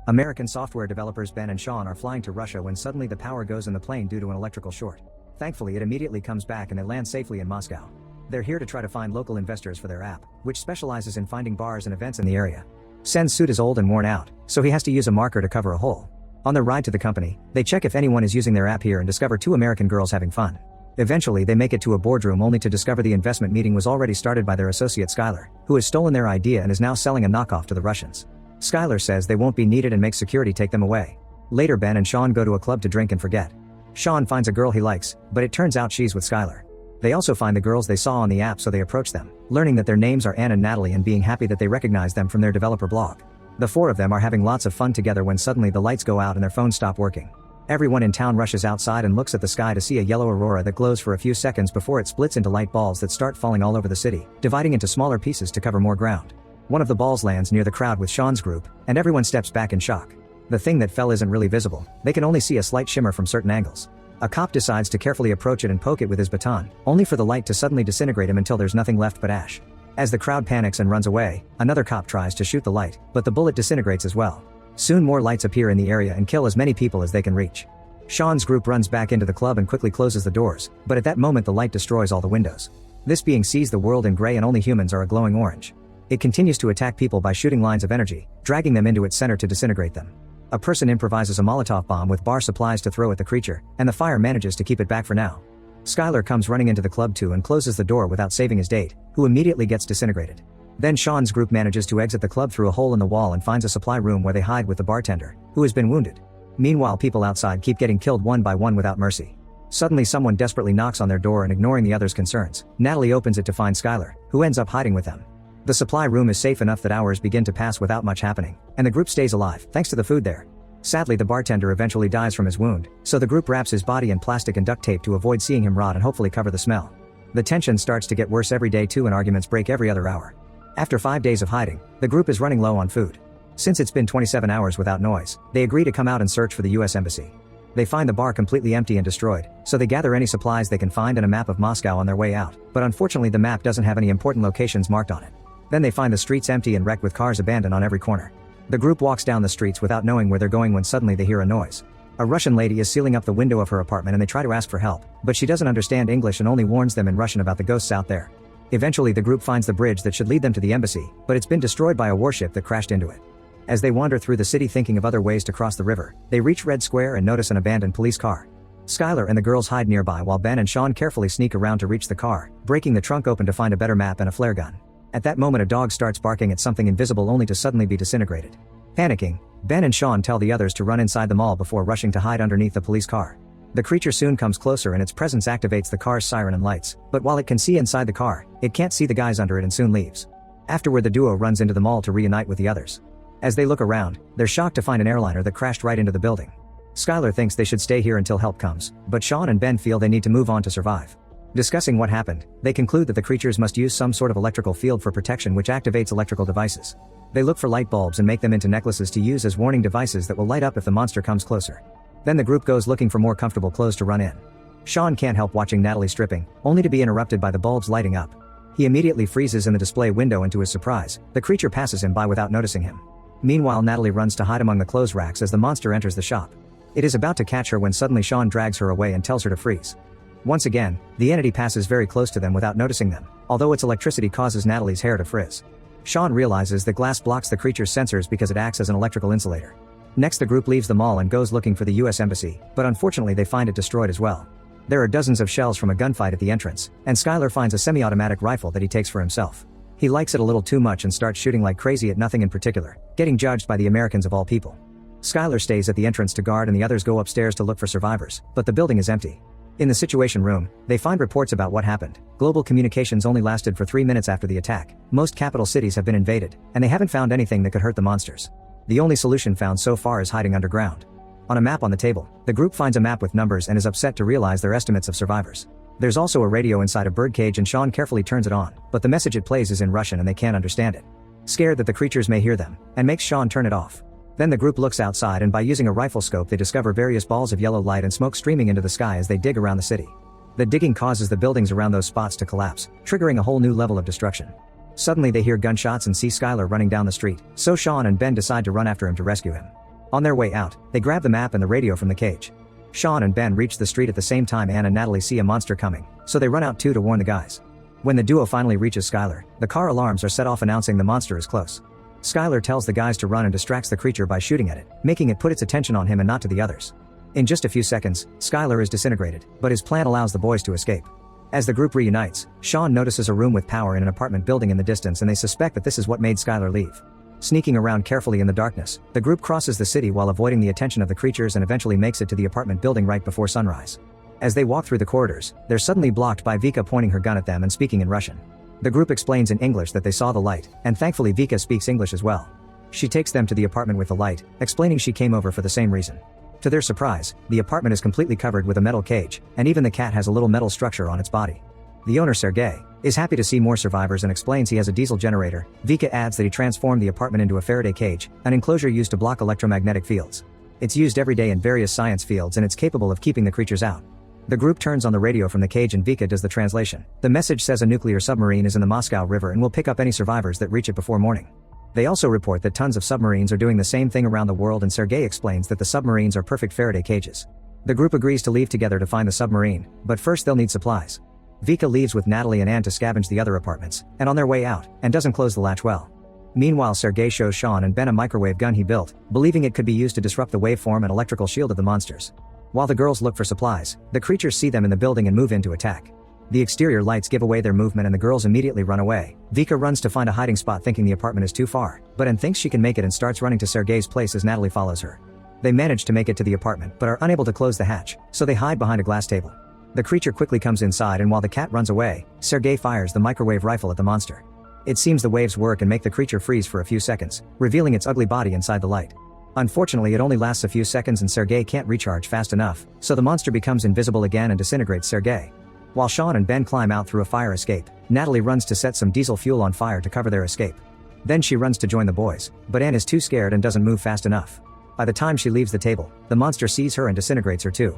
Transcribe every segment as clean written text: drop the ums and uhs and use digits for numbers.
American software developers Ben and Sean are flying to Russia when suddenly the power goes in the plane due to an electrical short. Thankfully, it immediately comes back and they land safely in Moscow. They're here to try to find local investors for their app, which specializes in finding bars and events in the area. Sen's suit is old and worn out, so he has to use a marker to cover a hole. On their ride to the company, they check if anyone is using their app here and discover two American girls having fun. Eventually, they make it to a boardroom only to discover the investment meeting was already started by their associate Skylar, who has stolen their idea and is now selling a knockoff to the Russians. Skylar says they won't be needed and makes security take them away. Later, Ben and Sean go to a club to drink and forget. Sean finds a girl he likes, but it turns out she's with Skylar. They also find the girls they saw on the app, so they approach them, learning that their names are Anne and Natalie and being happy that they recognize them from their developer blog. The four of them are having lots of fun together when suddenly the lights go out and their phones stop working. Everyone in town rushes outside and looks at the sky to see a yellow aurora that glows for a few seconds before it splits into light balls that start falling all over the city, dividing into smaller pieces to cover more ground. One of the balls lands near the crowd with Sean's group, and everyone steps back in shock. The thing that fell isn't really visible, they can only see a slight shimmer from certain angles. A cop decides to carefully approach it and poke it with his baton, only for the light to suddenly disintegrate him until there's nothing left but ash. As the crowd panics and runs away, another cop tries to shoot the light, but the bullet disintegrates as well. Soon more lights appear in the area and kill as many people as they can reach. Sean's group runs back into the club and quickly closes the doors, but at that moment the light destroys all the windows. This being sees the world in gray and only humans are a glowing orange. It continues to attack people by shooting lines of energy, dragging them into its center to disintegrate them. A person improvises a Molotov bomb with bar supplies to throw at the creature, and the fire manages to keep it back for now. Skylar comes running into the club too and closes the door without saving his date, who immediately gets disintegrated. Then Sean's group manages to exit the club through a hole in the wall and finds a supply room where they hide with the bartender, who has been wounded. Meanwhile, people outside keep getting killed one by one without mercy. Suddenly someone desperately knocks on their door and ignoring the others' concerns, Natalie opens it to find Skylar, who ends up hiding with them. The supply room is safe enough that hours begin to pass without much happening, and the group stays alive, thanks to the food there. Sadly, the bartender eventually dies from his wound, so the group wraps his body in plastic and duct tape to avoid seeing him rot and hopefully cover the smell. The tension starts to get worse every day too, and arguments break every other hour. After 5 days of hiding, the group is running low on food. Since it's been 27 hours without noise, they agree to come out and search for the US Embassy. They find the bar completely empty and destroyed, so they gather any supplies they can find and a map of Moscow on their way out, but unfortunately the map doesn't have any important locations marked on it. Then they find the streets empty and wrecked with cars abandoned on every corner. The group walks down the streets without knowing where they're going when suddenly they hear a noise. A Russian lady is sealing up the window of her apartment and they try to ask for help, but she doesn't understand English and only warns them in Russian about the ghosts out there. Eventually the group finds the bridge that should lead them to the embassy, but it's been destroyed by a warship that crashed into it. As they wander through the city thinking of other ways to cross the river, they reach Red Square and notice an abandoned police car. Skylar and the girls hide nearby while Ben and Sean carefully sneak around to reach the car, breaking the trunk open to find a better map and a flare gun. At that moment a dog starts barking at something invisible only to suddenly be disintegrated. Panicking, Ben and Sean tell the others to run inside the mall before rushing to hide underneath the police car. The creature soon comes closer and its presence activates the car's siren and lights, but while it can see inside the car, it can't see the guys under it and soon leaves. Afterward the duo runs into the mall to reunite with the others. As they look around, they're shocked to find an airliner that crashed right into the building. Skylar thinks they should stay here until help comes, but Sean and Ben feel they need to move on to survive. Discussing what happened, they conclude that the creatures must use some sort of electrical field for protection which activates electrical devices. They look for light bulbs and make them into necklaces to use as warning devices that will light up if the monster comes closer. Then the group goes looking for more comfortable clothes to run in. Sean can't help watching Natalie stripping, only to be interrupted by the bulbs lighting up. He immediately freezes in the display window and to his surprise, the creature passes him by without noticing him. Meanwhile Natalie runs to hide among the clothes racks as the monster enters the shop. It is about to catch her when suddenly Sean drags her away and tells her to freeze. Once again, the entity passes very close to them without noticing them, although its electricity causes Natalie's hair to frizz. Sean realizes that glass blocks the creature's sensors because it acts as an electrical insulator. Next the group leaves the mall and goes looking for the US Embassy, but unfortunately they find it destroyed as well. There are dozens of shells from a gunfight at the entrance, and Skylar finds a semi-automatic rifle that he takes for himself. He likes it a little too much and starts shooting like crazy at nothing in particular, getting judged by the Americans of all people. Skylar stays at the entrance to guard and the others go upstairs to look for survivors, but the building is empty. In the Situation Room, they find reports about what happened. Global communications only lasted for 3 minutes after the attack. Most capital cities have been invaded, and they haven't found anything that could hurt the monsters. The only solution found so far is hiding underground. On a map on the table, the group finds a map with numbers and is upset to realize their estimates of survivors. There's also a radio inside a birdcage and Sean carefully turns it on, but the message it plays is in Russian and they can't understand it. Scared that the creatures may hear them, and makes Sean turn it off. Then the group looks outside and by using a rifle scope they discover various balls of yellow light and smoke streaming into the sky as they dig around the city. The digging causes the buildings around those spots to collapse, triggering a whole new level of destruction. Suddenly they hear gunshots and see Skylar running down the street, so Sean and Ben decide to run after him to rescue him. On their way out, they grab the map and the radio from the cage. Sean and Ben reach the street at the same time. Anne and Natalie see a monster coming, so they run out too to warn the guys. When the duo finally reaches Skylar, the car alarms are set off announcing the monster is close. Skylar tells the guys to run and distracts the creature by shooting at it, making it put its attention on him and not to the others. In just a few seconds, Skylar is disintegrated, but his plan allows the boys to escape. As the group reunites, Sean notices a room with power in an apartment building in the distance, and they suspect that this is what made Skylar leave. Sneaking around carefully in the darkness, the group crosses the city while avoiding the attention of the creatures and eventually makes it to the apartment building right before sunrise. As they walk through the corridors, they're suddenly blocked by Vika pointing her gun at them and speaking in Russian. The group explains in English that they saw the light, and thankfully Vika speaks English as well. She takes them to the apartment with the light, explaining she came over for the same reason. To their surprise, the apartment is completely covered with a metal cage, and even the cat has a little metal structure on its body. The owner, Sergei, is happy to see more survivors and explains he has a diesel generator. Vika adds that he transformed the apartment into a Faraday cage, an enclosure used to block electromagnetic fields. It's used every day in various science fields and it's capable of keeping the creatures out. The group turns on the radio from the cage and Vika does the translation. The message says a nuclear submarine is in the Moscow River and will pick up any survivors that reach it before morning. They also report that tons of submarines are doing the same thing around the world, and Sergei explains that the submarines are perfect Faraday cages. The group agrees to leave together to find the submarine, but first they'll need supplies. Vika leaves with Natalie and Anne to scavenge the other apartments, and on their way out, and doesn't close the latch well. Meanwhile, Sergei shows Sean and Ben a microwave gun he built, believing it could be used to disrupt the waveform and electrical shield of the monsters. While the girls look for supplies, the creatures see them in the building and move in to attack. The exterior lights give away their movement and the girls immediately run away. Vika runs to find a hiding spot thinking the apartment is too far, but Anne thinks she can make it and starts running to Sergei's place as Natalie follows her. They manage to make it to the apartment but are unable to close the hatch, so they hide behind a glass table. The creature quickly comes inside, and while the cat runs away, Sergei fires the microwave rifle at the monster. It seems the waves work and make the creature freeze for a few seconds, revealing its ugly body inside the light. Unfortunately, it only lasts a few seconds and Sergei can't recharge fast enough, so the monster becomes invisible again and disintegrates Sergei. While Sean and Ben climb out through a fire escape, Natalie runs to set some diesel fuel on fire to cover their escape. Then she runs to join the boys, but Anne is too scared and doesn't move fast enough. By the time she leaves the table, the monster sees her and disintegrates her too.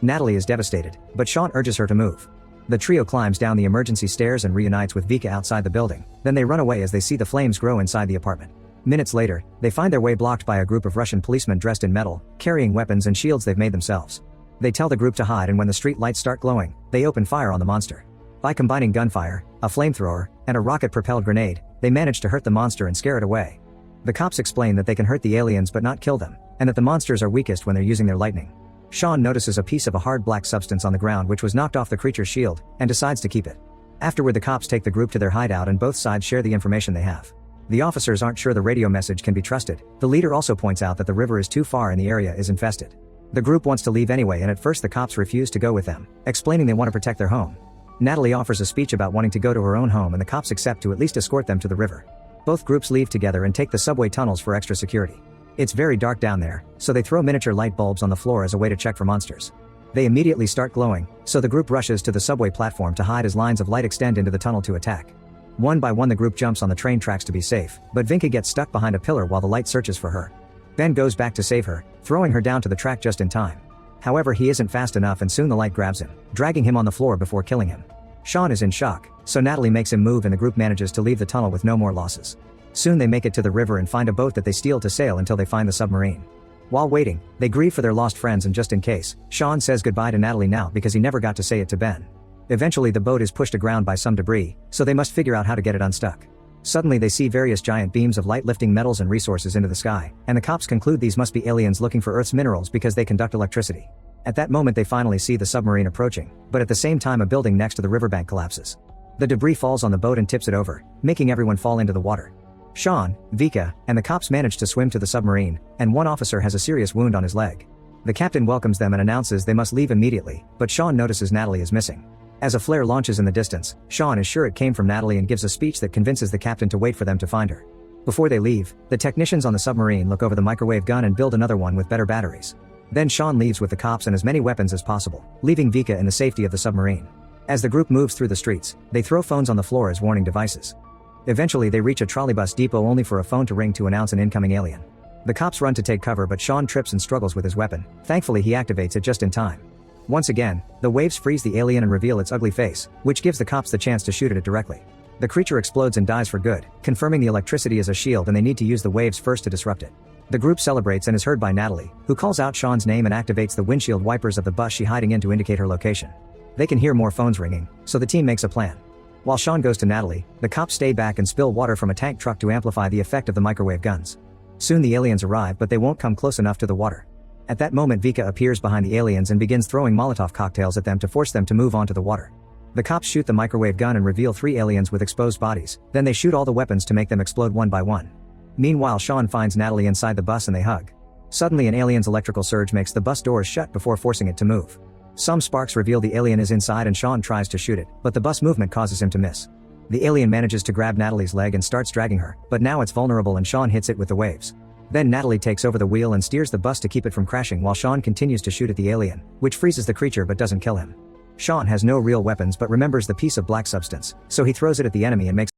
Natalie is devastated, but Sean urges her to move. The trio climbs down the emergency stairs and reunites with Vika outside the building, then they run away as they see the flames grow inside the apartment. Minutes later, they find their way blocked by a group of Russian policemen dressed in metal, carrying weapons and shields they've made themselves. They tell the group to hide, and when the street lights start glowing, they open fire on the monster. By combining gunfire, a flamethrower, and a rocket-propelled grenade, they manage to hurt the monster and scare it away. The cops explain that they can hurt the aliens but not kill them, and that the monsters are weakest when they're using their lightning. Sean notices a piece of a hard black substance on the ground which was knocked off the creature's shield, and decides to keep it. Afterward, the cops take the group to their hideout and both sides share the information they have. The officers aren't sure the radio message can be trusted. The leader also points out that the river is too far and the area is infested. The group wants to leave anyway, and at first the cops refuse to go with them, explaining they want to protect their home. Natalie offers a speech about wanting to go to her own home, and the cops accept to at least escort them to the river. Both groups leave together and take the subway tunnels for extra security. It's very dark down there, so they throw miniature light bulbs on the floor as a way to check for monsters. They immediately start glowing, so the group rushes to the subway platform to hide as lines of light extend into the tunnel to attack. One by one the group jumps on the train tracks to be safe, but Vinka gets stuck behind a pillar while the light searches for her. Ben goes back to save her, throwing her down to the track just in time. However, he isn't fast enough and soon the light grabs him, dragging him on the floor before killing him. Sean is in shock, so Natalie makes him move and the group manages to leave the tunnel with no more losses. Soon they make it to the river and find a boat that they steal to sail until they find the submarine. While waiting, they grieve for their lost friends, and just in case, Sean says goodbye to Natalie now because he never got to say it to Ben. Eventually the boat is pushed aground by some debris, so they must figure out how to get it unstuck. Suddenly they see various giant beams of light lifting metals and resources into the sky, and the cops conclude these must be aliens looking for Earth's minerals because they conduct electricity. At that moment they finally see the submarine approaching, but at the same time a building next to the riverbank collapses. The debris falls on the boat and tips it over, making everyone fall into the water. Sean, Vika, and the cops manage to swim to the submarine, and one officer has a serious wound on his leg. The captain welcomes them and announces they must leave immediately, but Sean notices Natalie is missing. As a flare launches in the distance, Sean is sure it came from Natalie and gives a speech that convinces the captain to wait for them to find her. Before they leave, the technicians on the submarine look over the microwave gun and build another one with better batteries. Then Sean leaves with the cops and as many weapons as possible, leaving Vika in the safety of the submarine. As the group moves through the streets, they throw phones on the floor as warning devices. Eventually they reach a trolleybus depot only for a phone to ring to announce an incoming alien. The cops run to take cover, but Sean trips and struggles with his weapon. Thankfully he activates it just in time. Once again, the waves freeze the alien and reveal its ugly face, which gives the cops the chance to shoot at it directly. The creature explodes and dies for good, confirming the electricity is a shield and they need to use the waves first to disrupt it. The group celebrates and is heard by Natalie, who calls out Sean's name and activates the windshield wipers of the bus she's hiding in to indicate her location. They can hear more phones ringing, so the team makes a plan. While Sean goes to Natalie, the cops stay back and spill water from a tank truck to amplify the effect of the microwave guns. Soon the aliens arrive, but they won't come close enough to the water. At that moment Vika appears behind the aliens and begins throwing Molotov cocktails at them to force them to move onto the water. The cops shoot the microwave gun and reveal 3 aliens with exposed bodies, then they shoot all the weapons to make them explode one by one. Meanwhile Sean finds Natalie inside the bus and they hug. Suddenly an alien's electrical surge makes the bus doors shut before forcing it to move. Some sparks reveal the alien is inside and Sean tries to shoot it, but the bus movement causes him to miss. The alien manages to grab Natalie's leg and starts dragging her, but now it's vulnerable and Sean hits it with the waves. Then Natalie takes over the wheel and steers the bus to keep it from crashing while Sean continues to shoot at the alien, which freezes the creature but doesn't kill him. Sean has no real weapons but remembers the piece of black substance, so he throws it at the enemy and makes